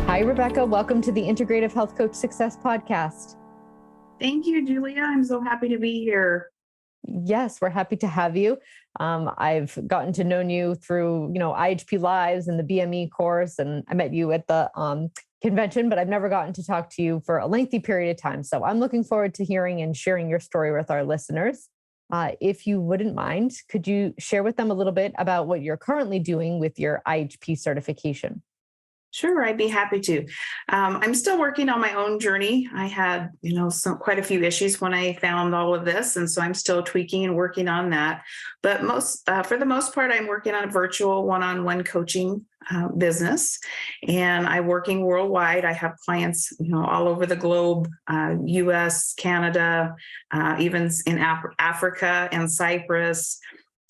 Hi, Rebecca. Welcome to the Integrative Health Coach Success Podcast. Thank you, Julia. I'm so happy to be here. Yes, we're happy to have you. I've gotten to know you through, IHP Lives and the BME course, and I met you at the convention, but I've never gotten to talk to you for a lengthy period of time. So I'm looking forward to hearing and sharing your story with our listeners. If you wouldn't mind, could you share with them a little bit about what you're currently doing with your IHP certification? Sure, I'd be happy to. I'm still working on my own journey. I had, quite a few issues when I found all of this, and so I'm still tweaking and working on that. But for the most part, I'm working on a virtual one-on-one coaching business, and I'm working worldwide. I have clients, all over the globe, U.S., Canada, even in Africa and Cyprus.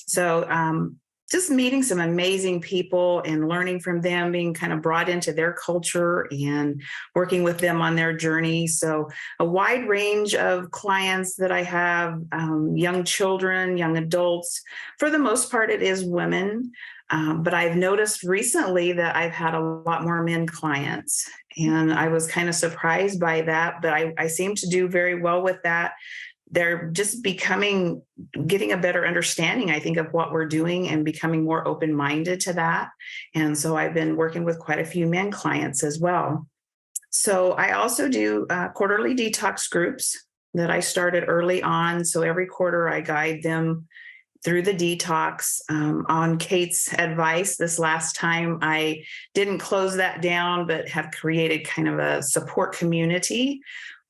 So just meeting some amazing people and learning from them, being kind of brought into their culture and working with them on their journey. So a wide range of clients that I have, young children, young adults. For the most part, it is women. But I've noticed recently that I've had a lot more men clients, and I was kind of surprised by that, but I seem to do very well with that. They're just getting a better understanding, I think, of what we're doing and becoming more open-minded to that. And so I've been working with quite a few men clients as well. So I also do quarterly detox groups that I started early on. So every quarter I guide them through the detox. On Kate's advice, this last time I didn't close that down, but have created kind of a support community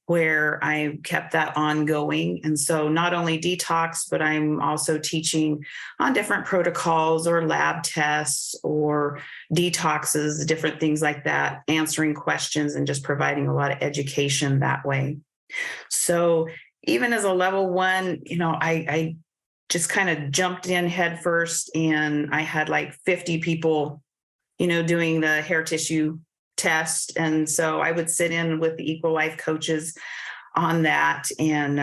where I kept that ongoing. And so not only detox, but I'm also teaching on different protocols or lab tests or detoxes, different things like that, answering questions and just providing a lot of education that way. So even as a level one, I just kind of jumped in head first, and I had like 50 people, doing the hair tissue test. And so I would sit in with the Equal Life coaches on that. And,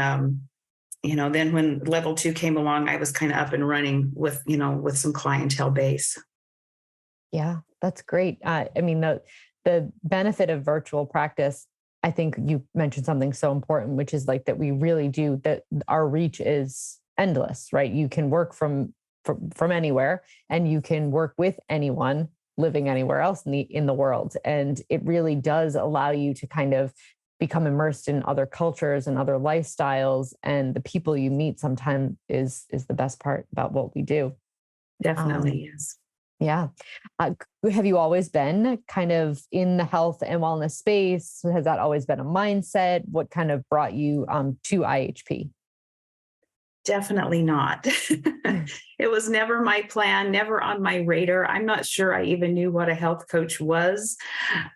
then when level 2 came along, I was kind of up and running with some clientele base. Yeah, that's great. The benefit of virtual practice, I think you mentioned something so important, which is like that we really do, that our reach is endless, right? You can work from anywhere, and you can work with anyone living anywhere else in the world. And it really does allow you to kind of become immersed in other cultures and other lifestyles. And the people you meet sometimes is the best part about what we do. Definitely is. Yeah. Have you always been kind of in the health and wellness space? Has that always been a mindset? What kind of brought you to IHP? Definitely not. It was never my plan, never on my radar. I'm not sure I even knew what a health coach was.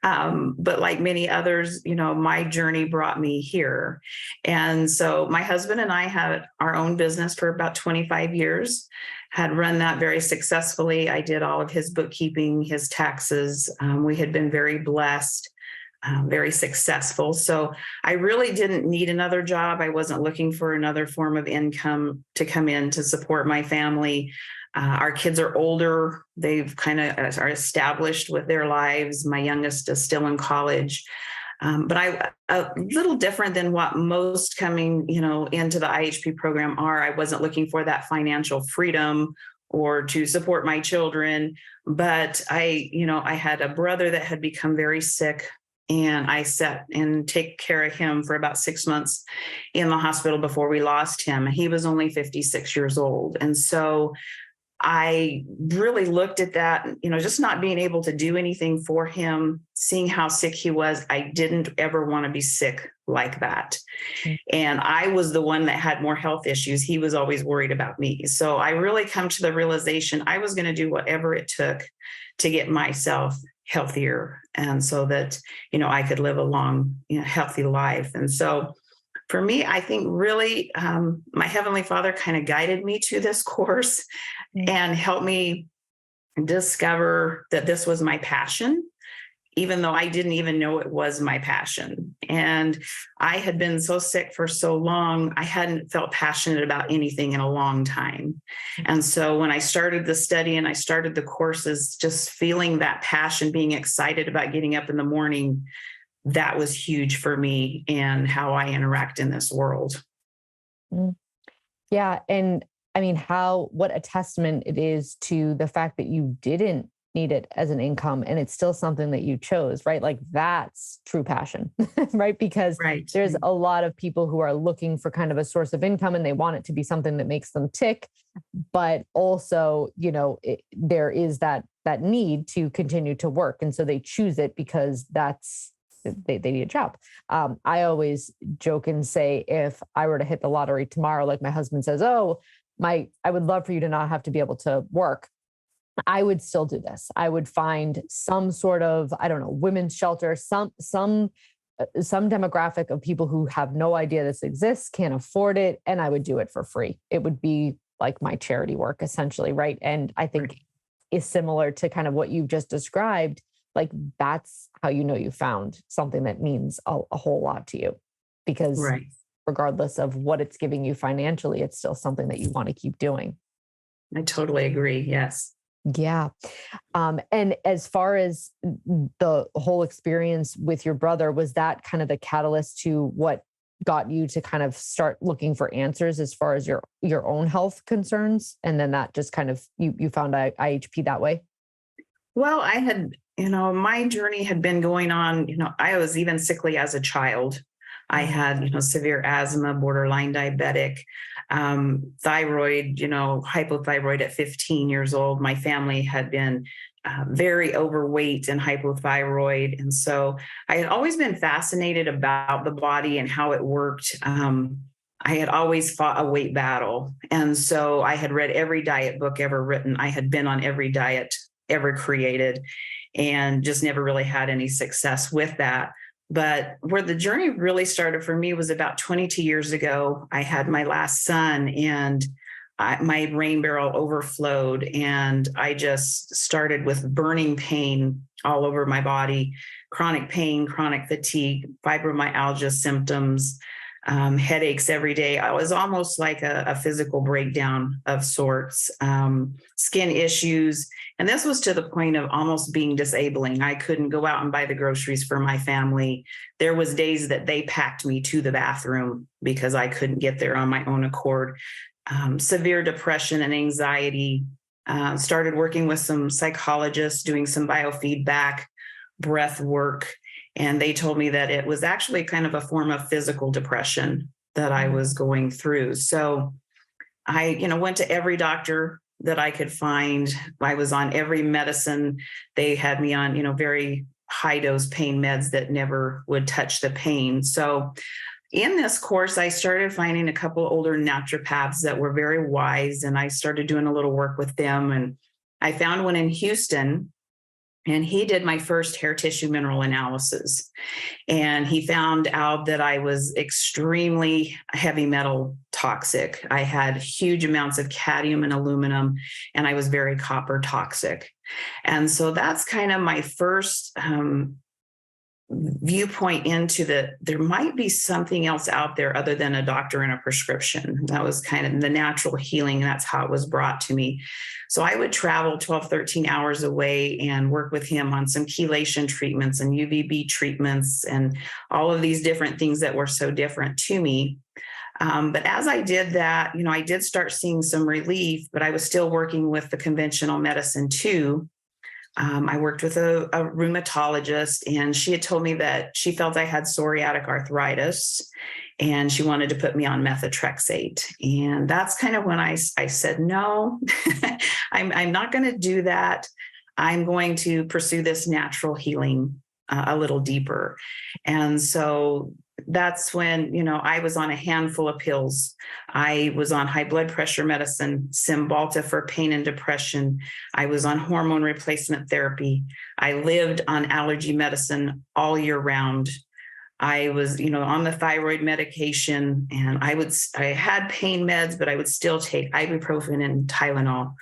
But like many others, my journey brought me here. And so my husband and I had our own business for about 25 years, had run that very successfully. I did all of his bookkeeping, his taxes. We had been very blessed. Very successful. So I really didn't need another job. I wasn't looking for another form of income to come in to support my family. Our kids are older. They've kind of are established with their lives. My youngest is still in college. But a little different than what most coming, into the IHP program are. I wasn't looking for that financial freedom or to support my children. But I had a brother that had become very sick, and I sat and take care of him for about 6 months in the hospital before we lost him. He was only 56 years old. And so I really looked at that, just not being able to do anything for him, seeing how sick he was. I didn't ever want to be sick like that. Mm-hmm. And I was the one that had more health issues. He was always worried about me. So I really come to the realization I was going to do whatever it took to get myself healthier, and so that, I could live a long, healthy life. And so for me, I think really my Heavenly Father kind of guided me to this course and helped me discover that this was my passion. even though I didn't even know it was my passion. And I had been so sick for so long, I hadn't felt passionate about anything in a long time. And so when I started the study and I started the courses, just feeling that passion, being excited about getting up in the morning, that was huge for me and how I interact in this world. Mm. Yeah. And I mean, what a testament it is to the fact that you didn't need it as an income and it's still something that you chose, right? Like that's true passion, right? Because Right. there's a lot of people who are looking for kind of a source of income and they want it to be something that makes them tick. But also, there is that need to continue to work. And so they choose it because they need a job. I always joke and say, if I were to hit the lottery tomorrow, like my husband says, oh, I would love for you to not have to be able to work. I would still do this. I would find some sort of, I don't know, women's shelter, some demographic of people who have no idea this exists, can't afford it, and I would do it for free. It would be like my charity work essentially, right? And I think is similar to kind of what you've just described. Like that's how you found something that means a whole lot to you, because Right. regardless of what it's giving you financially, it's still something that you want to keep doing. I totally agree. Yes. Yeah. And as far as the whole experience with your brother, was that kind of the catalyst to what got you to kind of start looking for answers as far as your own health concerns? And then that just kind of, you found IHP that way? Well, I had, my journey had been going on, I was even sickly as a child. I had, severe asthma, borderline diabetic, thyroid, hypothyroid at 15 years old. My family had been very overweight and hypothyroid. And so I had always been fascinated about the body and how it worked. I had always fought a weight battle. And so I had read every diet book ever written. I had been on every diet ever created and just never really had any success with that. But where the journey really started for me was about 22 years ago. I had my last son and my brain barrel overflowed and I just started with burning pain all over my body, chronic pain, chronic fatigue, fibromyalgia symptoms, headaches every day. I was almost like a physical breakdown of sorts, skin issues. And this was to the point of almost being disabling. I couldn't go out and buy the groceries for my family. There was days that they packed me to the bathroom because I couldn't get there on my own accord. Severe depression and anxiety. Started working with some psychologists, doing some biofeedback, breath work. And they told me that it was actually kind of a form of physical depression that I was going through. So I, went to every doctor that I could find. I was on every medicine. They had me on, very high dose pain meds that never would touch the pain. So in this course, I started finding a couple older naturopaths that were very wise, and I started doing a little work with them. And I found one in Houston. And he did my first hair tissue mineral analysis. And he found out that I was extremely heavy metal toxic. I had huge amounts of cadmium and aluminum, and I was very copper toxic. And so that's kind of my first viewpoint into there might be something else out there other than a doctor and a prescription. That was kind of the natural healing. That's how it was brought to me. So I would travel 12, 13 hours away and work with him on some chelation treatments and UVB treatments and all of these different things that were so different to me. But as I did that, I did start seeing some relief, but I was still working with the conventional medicine too. I worked with a rheumatologist, and she had told me that she felt I had psoriatic arthritis and she wanted to put me on methotrexate. And that's kind of when I said, no, I'm not going to do that. I'm going to pursue this natural healing a little deeper. And so that's when, I was on a handful of pills. I was on high blood pressure medicine, Cymbalta for pain and depression. I was on hormone replacement therapy. I lived on allergy medicine all year round. I was, on the thyroid medication, and I had pain meds, but I would still take ibuprofen and Tylenol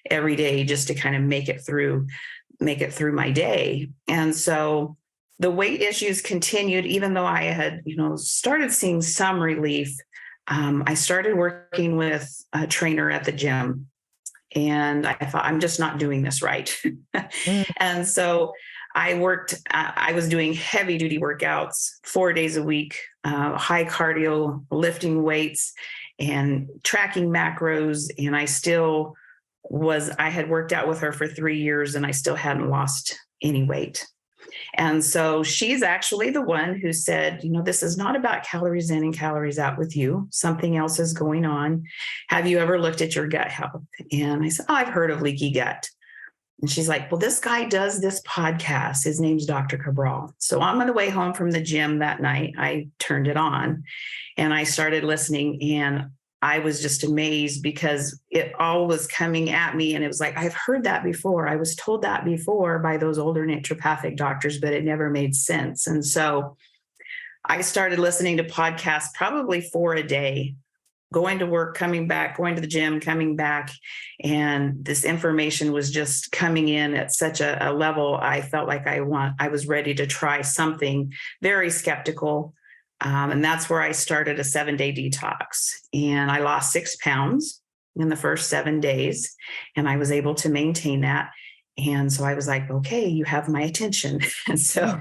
every day just to kind of make it through. make it through my day. And so the weight issues continued, even though I had, started seeing some relief. I started working with a trainer at the gym, and I thought, I'm just not doing this right. And so I was doing heavy duty workouts 4 days a week, high cardio, lifting weights and tracking macros. And I had worked out with her for 3 years and I still hadn't lost any weight. And so she's actually the one who said, this is not about calories in and calories out with you. Something else is going on. Have you ever looked at your gut health? And I said, I've heard of leaky gut. And she's like, well, this guy does this podcast. His name's Dr. Cabral. So on my way home from the gym that night, I turned it on and I started listening, and I was just amazed because it all was coming at me. And it was like, I've heard that before. I was told that before by those older naturopathic doctors, but it never made sense. And so I started listening to podcasts, probably 4 a day, going to work, coming back, going to the gym, coming back. And this information was just coming in at such a level. I felt like I was ready to try something, very skeptical. And that's where I started a 7-day detox. And I lost 6 pounds in the first 7 days, and I was able to maintain that. And so I was like, okay, you have my attention. And so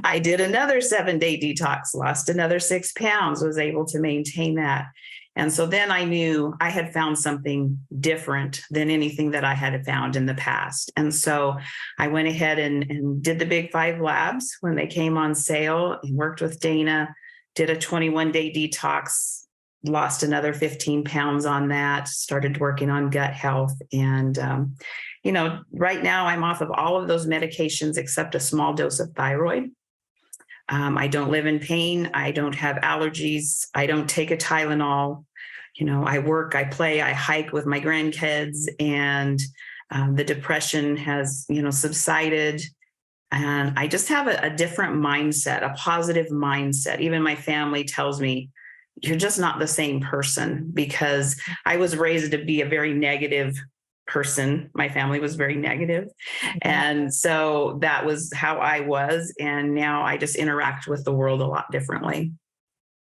I did another 7-day detox, lost another 6 pounds, was able to maintain that. And so then I knew I had found something different than anything that I had found in the past. And so I went ahead and did the Big 5 labs when they came on sale, and worked with Dana, did a 21-day detox, lost another 15 pounds on that, started working on gut health. And, right now I'm off of all of those medications except a small dose of thyroid. I don't live in pain. I don't have allergies. I don't take a Tylenol. I work, I play, I hike with my grandkids, and the depression has, subsided. And I just have a different mindset, a positive mindset. Even my family tells me, you're just not the same person, because I was raised to be a very negative person. My family was very negative. And so that was how I was. And now I just interact with the world a lot differently.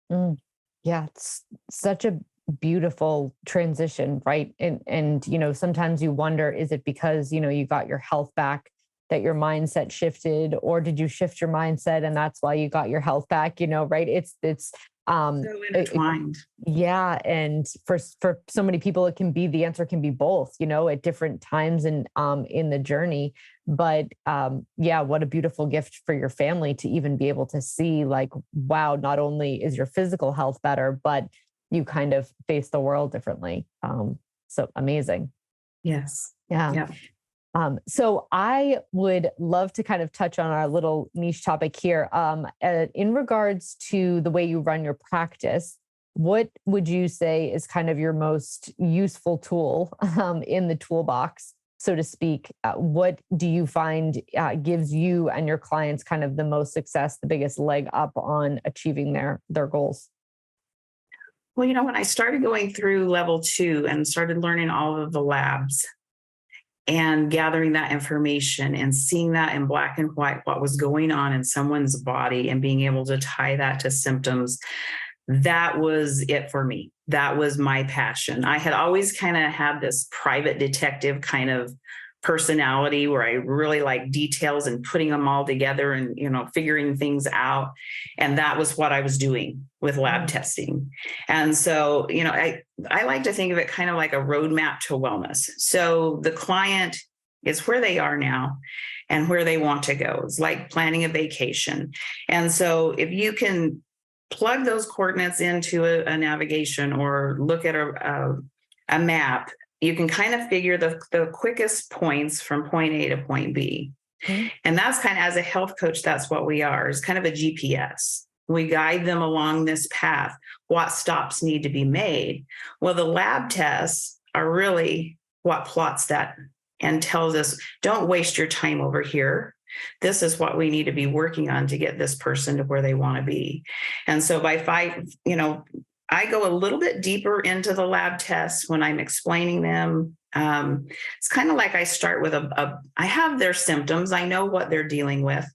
Yeah, it's such a beautiful transition, right? And sometimes you wonder, is it because, you got your health back that your mindset shifted, or did you shift your mindset and that's why you got your health back, right? It's so intertwined. Yeah. And for so many people, the answer can be both, at different times and in the journey. But what a beautiful gift for your family to even be able to see, like, wow, not only is your physical health better, but you kind of face the world differently. So amazing. Yes. Yeah. So I would love to kind of touch on our little niche topic here. In regards to the way you run your practice, what would you say is kind of your most useful tool in the toolbox, so to speak? What do you find gives you and your clients kind of the most success, the biggest leg up on achieving their goals? Well, when I started going through level 2 and started learning all of the labs and gathering that information and seeing that in black and white, what was going on in someone's body, and being able to tie that to symptoms, that was it for me. That was my passion. I had always kind of had this private detective kind of personality where I really like details and putting them all together and, figuring things out. And that was what I was doing with lab testing. And so, I like to think of it kind of like a roadmap to wellness. So the client is where they are now and where they want to go. It's like planning a vacation. And so if you can plug those coordinates into a navigation or look at a map, you can kind of figure the quickest points from point A to point B. Mm-hmm. And that's kind of, as a health coach, that's what we are, is kind of a GPS. We guide them along this path. What stops need to be made? Well, the lab tests are really what plots that and tells us, don't waste your time over here. This is what we need to be working on to get this person to where they want to be. And so by I go a little bit deeper into the lab tests when I'm explaining them. It's kind of like I start with I have their symptoms, I know what they're dealing with,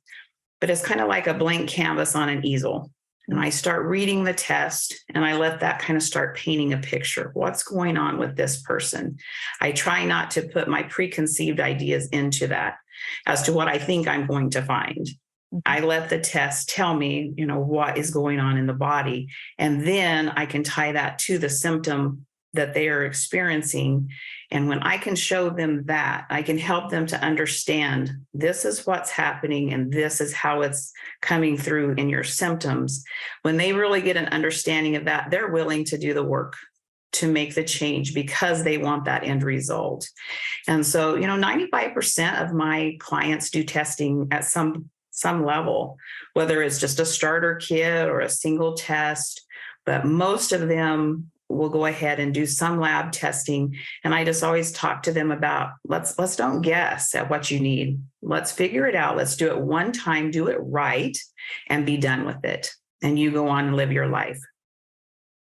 but it's kind of like a blank canvas on an easel. And I start reading the test and I let that kind of start painting a picture. What's going on with this person? I try not to put my preconceived ideas into that as to what I think I'm going to find. I let the test tell me, what is going on in the body. And then I can tie that to the symptom that they are experiencing. And when I can show them that, I can help them to understand this is what's happening and this is how it's coming through in your symptoms. When they really get an understanding of that, they're willing to do the work to make the change because they want that end result. And so, 95% of my clients do testing at some level, whether it's just a starter kit or a single test, but most of them will go ahead and do some lab testing. And I just always talk to them about let's don't guess at what you need. Let's figure it out. Let's do it one time, do it right, and be done with it. And you go on and live your life.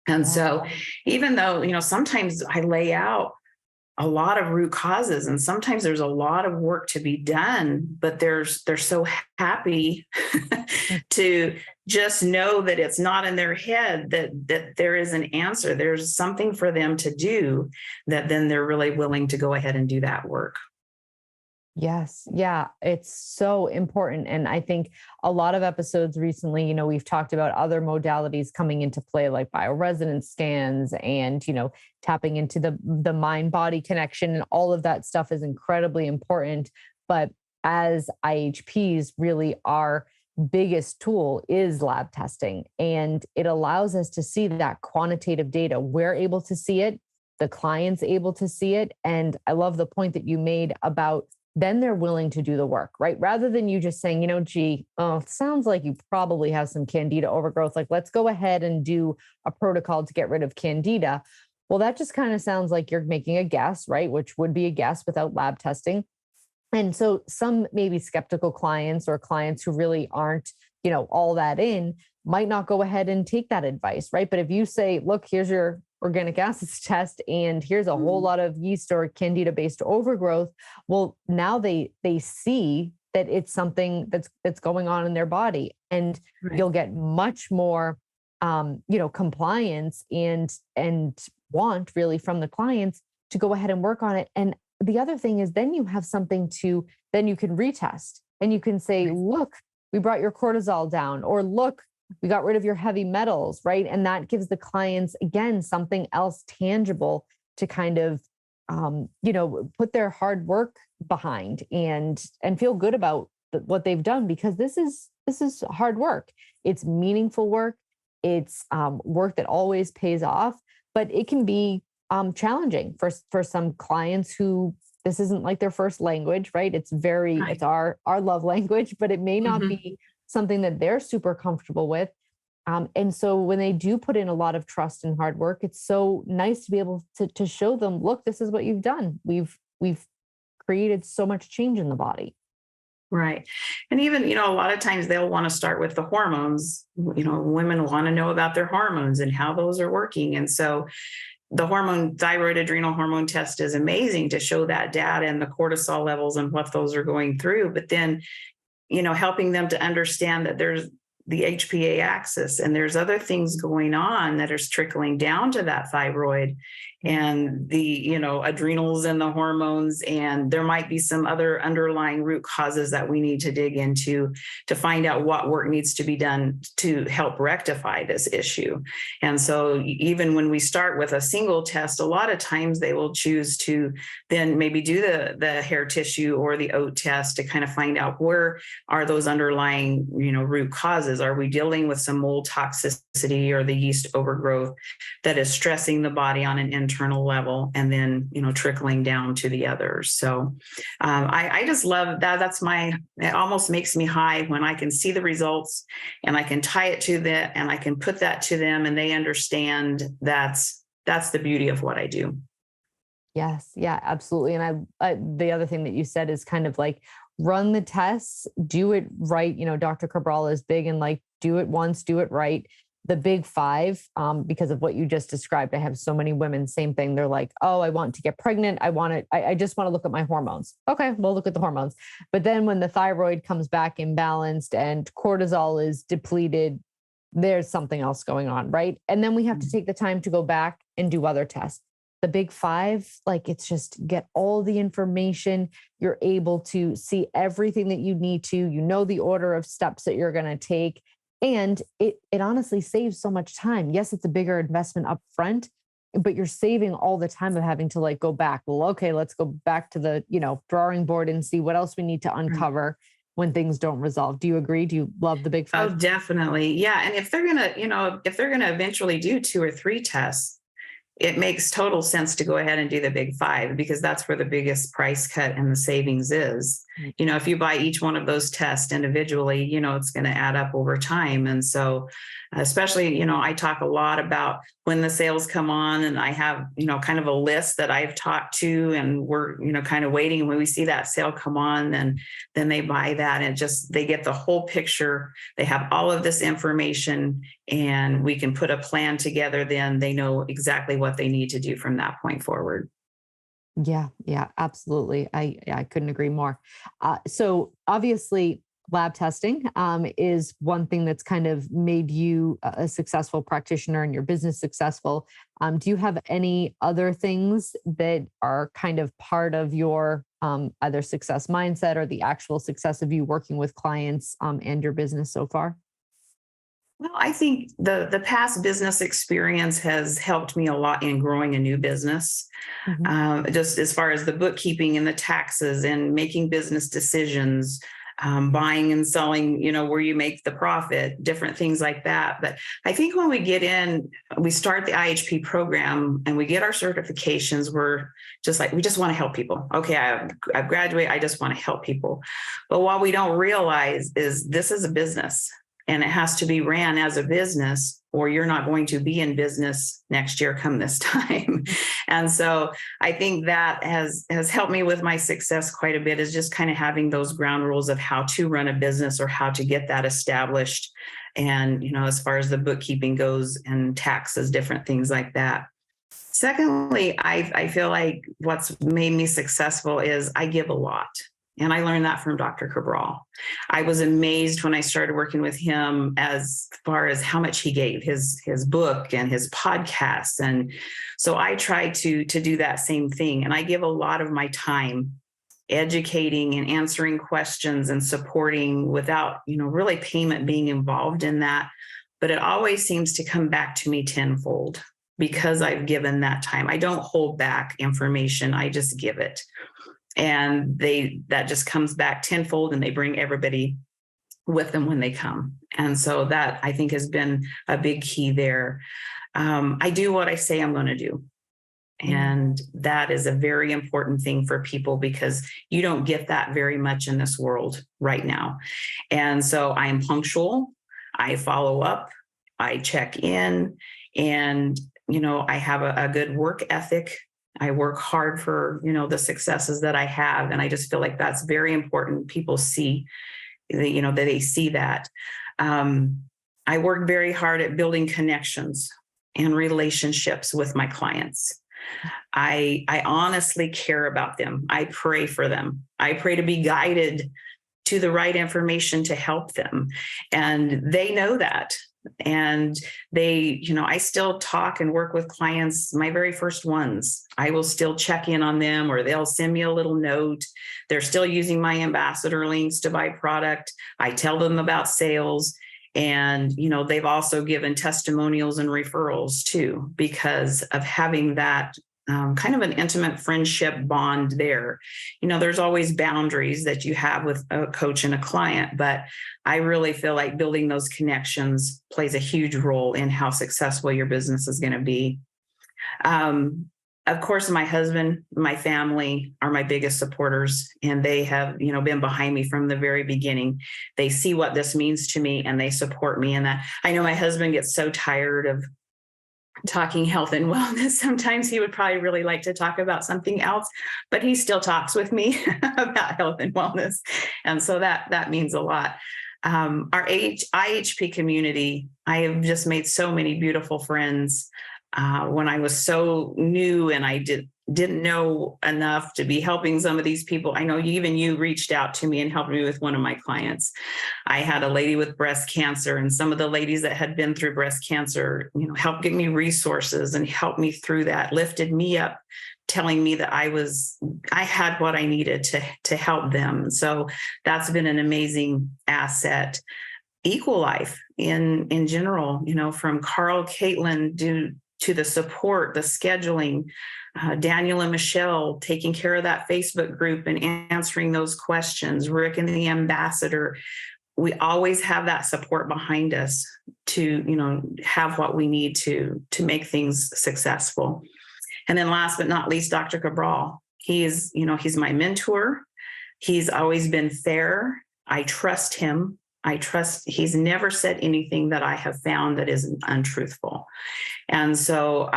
And so even though, sometimes I lay out a lot of root causes and sometimes there's a lot of work to be done, but they're so happy to just know that it's not in their head, that there is an answer. There's something for them to do, that then they're really willing to go ahead and do that work. Yes. Yeah. It's so important. And I think a lot of episodes recently, we've talked about other modalities coming into play, like bioresonance scans and, tapping into the mind body connection, and all of that stuff is incredibly important. But as IHPs, really our biggest tool is lab testing, and it allows us to see that quantitative data. We're able to see it, the client's able to see it. And I love the point that you made about then they're willing to do the work, right? Rather than you just saying, gee, it sounds like you probably have some candida overgrowth. Like, let's go ahead and do a protocol to get rid of candida. Well, that just kind of sounds like you're making a guess, right? Which would be a guess without lab testing. And so some maybe skeptical clients or clients who really aren't, all that in, might not go ahead and take that advice, right? But if you say, look, here's your organic acids test, and here's a whole lot of yeast or candida based overgrowth. Well, now they see that it's something that's going on in their body, and you'll get much more, compliance and want really from the clients to go ahead and work on it. And the other thing is then you have something then you can retest and you can say, look, we brought your cortisol down, or look, we got rid of your heavy metals, right? And that gives the clients, again, something else tangible to kind of, put their hard work behind and feel good about what they've done, because this is hard work. It's meaningful work. It's work that always pays off, but it can be challenging for some clients who this isn't like their first language, right? It's our love language, but it may not be something that they're super comfortable with. And so when they do put in a lot of trust and hard work, it's so nice to be able to show them, look, this is what you've done. We've created so much change in the body. Right. And even, a lot of times they'll want to start with the hormones. Women want to know about their hormones and how those are working. And so the thyroid adrenal hormone test is amazing to show that data and the cortisol levels and what those are going through. But then, helping them to understand that there's the HPA axis and there's other things going on that are trickling down to that thyroid and the, adrenals and the hormones. And there might be some other underlying root causes that we need to dig into to find out what work needs to be done to help rectify this issue. And so even when we start with a single test, a lot of times they will choose to then maybe do the hair tissue or the oat test to kind of find out where are those underlying, root causes. Are we dealing with some mold toxicity or the yeast overgrowth that is stressing the body on an internal level and then, trickling down to the others? So I just love that. It almost makes me high when I can see the results and I can tie it to that and I can put that to them and they understand that's the beauty of what I do. Yes. Yeah, absolutely. And the other thing that you said is kind of like, run the tests, do it right. Dr. Cabral is big and like, do it once, do it right. the big five, because of what you just described. I have so many women, same thing. They're like, oh, I want to get pregnant. I just want to look at my hormones. Okay, we'll look at the hormones. But then when the thyroid comes back imbalanced and cortisol is depleted, there's something else going on, right? And then we have to take the time to go back and do other tests. The big five, like, it's just get all the information. You're able to see everything that you need to, the order of steps that you're going to take. And it honestly saves so much time. Yes, it's a bigger investment up front, but you're saving all the time of having to like go back. Well, okay, let's go back to the, drawing board and see what else we need to uncover when things don't resolve. Do you agree? Do you love the big Oh, five? definitely. Yeah. And if they're going to eventually do 2 or 3 tests, it makes total sense to go ahead and do the big five, because that's where the biggest price cut and the savings is. If you buy each one of those tests individually, it's going to add up over time. And so, especially, I talk a lot about when the sales come on, and I have, kind of a list that I've talked to, and we're, kind of waiting. And when we see that sale come on, then they buy that, and they get the whole picture. They have all of this information, and we can put a plan together. Then they know exactly what they need to do from that point forward. Yeah, absolutely. I couldn't agree more. So obviously, lab testing is one thing that's kind of made you a successful practitioner and your business successful. Do you have any other things that are kind of part of your either success mindset or the actual success of you working with clients and your business so far? Well, I think the past business experience has helped me a lot in growing a new business. Mhm. Just as far as the bookkeeping and the taxes and making business decisions, buying and selling, where you make the profit, different things like that. But I think when we get in, we start the IHP program and we get our certifications, we're just like, we just want to help people. Okay, I've graduated, I just want to help people. But what we don't realize is this is a business, and it has to be ran as a business, or you're not going to be in business next year come this time. And so I think that has helped me with my success quite a bit, is just kind of having those ground rules of how to run a business or how to get that established. And, as far as the bookkeeping goes and taxes, different things like that. Secondly, I feel like what's made me successful is I give a lot. And I learned that from Dr. Cabral. I was amazed when I started working with him as far as how much he gave his book and his podcasts. And so I try to do that same thing. And I give a lot of my time educating and answering questions and supporting without, really payment being involved in that. But it always seems to come back to me tenfold because I've given that time. I don't hold back information. I just give it. And that just comes back tenfold, and they bring everybody with them when they come. And so that, I think, has been a big key there. I do what I say I'm going to do. And that is a very important thing for people, because you don't get that very much in this world right now. And so I am punctual. I follow up. I check in, and, I have a good work ethic. I work hard for, the successes that I have. And I just feel like that's very important. People see, that they see that. I work very hard at building connections and relationships with my clients. I honestly care about them. I pray for them. I pray to be guided to the right information to help them. And they know that. And they, I still talk and work with clients, my very first ones. I will still check in on them, or they'll send me a little note. They're still using my ambassador links to buy product. I tell them about sales. And, they've also given testimonials and referrals too, because of having that kind of an intimate friendship bond there. There's always boundaries that you have with a coach and a client, but I really feel like building those connections plays a huge role in how successful your business is going to be. Of course, my husband, my family are my biggest supporters, and they have, been behind me from the very beginning. They see what this means to me, and they support me in that. I know my husband gets so tired of talking health and wellness. Sometimes he would probably really like to talk about something else, but he still talks with me about health and wellness. And so that means a lot. Our IHP community, I have just made so many beautiful friends. When I was so new and I didn't know enough to be helping some of these people. I know you reached out to me and helped me with one of my clients. I had a lady with breast cancer, and some of the ladies that had been through breast cancer, helped give me resources and helped me through that, lifted me up, telling me that I had what I needed to help them. So that's been an amazing asset. Equal Life in general, from Carl, Caitlin, to the support, the scheduling, Daniel and Michelle taking care of that Facebook group and answering those questions, Rick and the ambassador. We always have that support behind us to, have what we need to make things successful. And then last but not least, Dr. Cabral. He's my mentor. He's always been fair. I trust him. He's never said anything that I have found that is untruthful. And so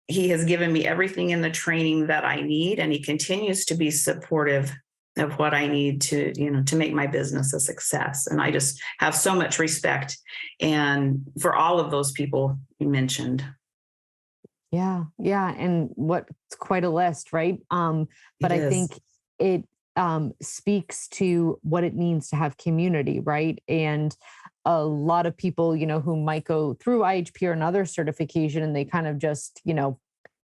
he has given me everything in the training that I need, and he continues to be supportive of what I need to make my business a success. And I just have so much respect and for all of those people you mentioned. Yeah. Yeah. And what's quite a list, right? But I think it speaks to what it means to have community, right? And a lot of people, who might go through IHP or another certification and they kind of just,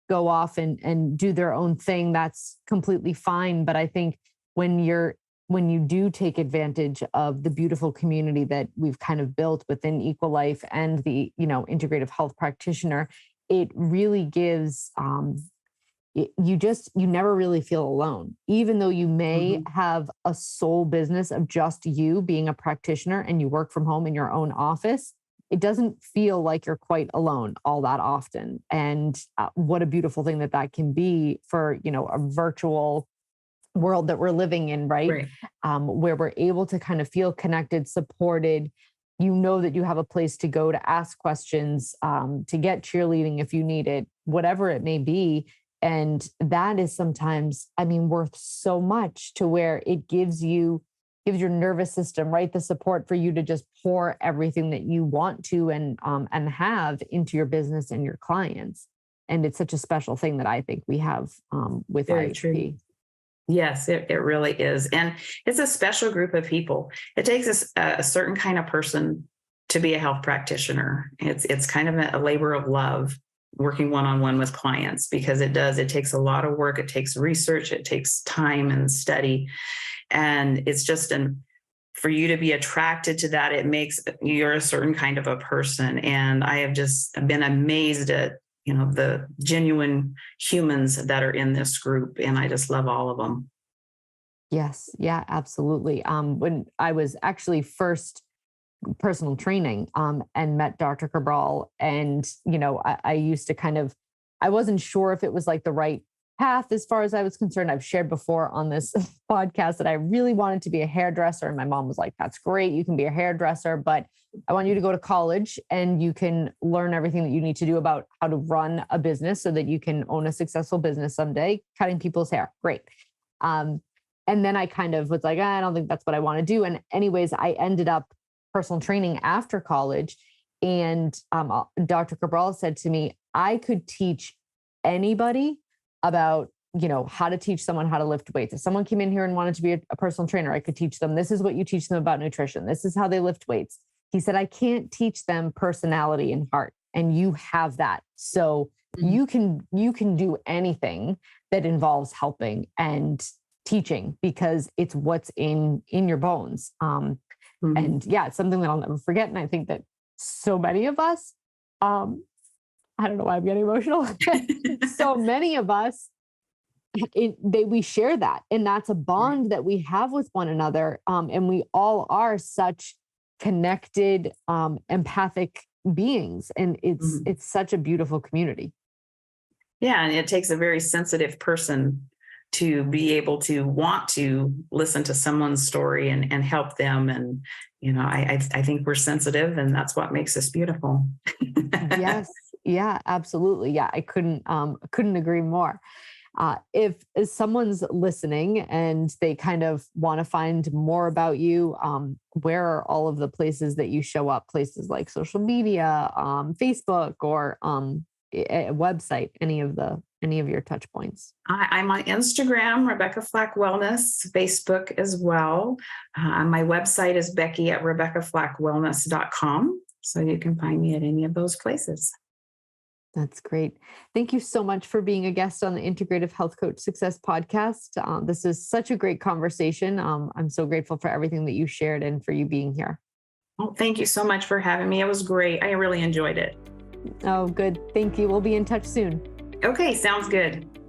go off and do their own thing, that's completely fine. But I think when you do take advantage of the beautiful community that we've kind of built within Equal Life and the, Integrative Health Practitioner, it really gives, you never really feel alone, even though you may have a sole business of just you being a practitioner and you work from home in your own office. It doesn't feel like you're quite alone all that often. And what a beautiful thing that can be for, a virtual world that we're living in, right? Where we're able to kind of feel connected, supported. That you have a place to go to ask questions, to get cheerleading if you need it, whatever it may be. And that is sometimes, worth so much, to where it gives your nervous system, right, the support for you to just pour everything that you want to and have into your business and your clients. And it's such a special thing that I think we have with Very IHP. true. Yes, it really is. And it's a special group of people. It takes a certain kind of person to be a health practitioner. It's kind of a labor of love, working one-on-one with clients, because it takes a lot of work. It takes research, it takes time and study. And it's just for you to be attracted to that, it makes you're a certain kind of a person. And I have just been amazed at the genuine humans that are in this group. And I just love all of them. Yes. Yeah, absolutely. When I was actually first personal training and met Dr. Cabral, and, I used to I wasn't sure if it was like the right path as far as I was concerned. I've shared before on this podcast that I really wanted to be a hairdresser. And my mom was like, that's great, you can be a hairdresser, but I want you to go to college and you can learn everything that you need to do about how to run a business so that you can own a successful business someday, cutting people's hair. Great. And then I kind of was like, I don't think that's what I want to do. And anyways, I ended up personal training after college. And Dr. Cabral said to me, I could teach anybody about, how to teach someone how to lift weights. If someone came in here and wanted to be a personal trainer, I could teach them, this is what you teach them about nutrition. This is how they lift weights. He said, I can't teach them personality and heart. And you have that. So you can do anything that involves helping and teaching, because it's what's in your bones. And yeah, it's something that I'll never forget. And I think that so many of us, I don't know why I'm getting emotional. So many of us, we share that. And that's a bond that we have with one another. And we all are such connected, empathic beings. And it's such a beautiful community. Yeah. And it takes a very sensitive person to be able to want to listen to someone's story and help them. And, I think we're sensitive, and that's what makes us beautiful. Yes. Yeah, absolutely. Yeah. I couldn't agree more. If someone's listening and they kind of want to find more about you, where are all of the places that you show up? Places like social media, Facebook, or a website? Any of your touch points? I'm on Instagram, Rebecca Flack Wellness, Facebook as well. My website is Becky at RebeccaFlackWellness.com. So you can find me at any of those places. That's great. Thank you so much for being a guest on the Integrative Health Coach Success Podcast. This is such a great conversation. I'm so grateful for everything that you shared and for you being here. Well, thank you so much for having me. It was great. I really enjoyed it. Oh, good. Thank you. We'll be in touch soon. Okay, sounds good.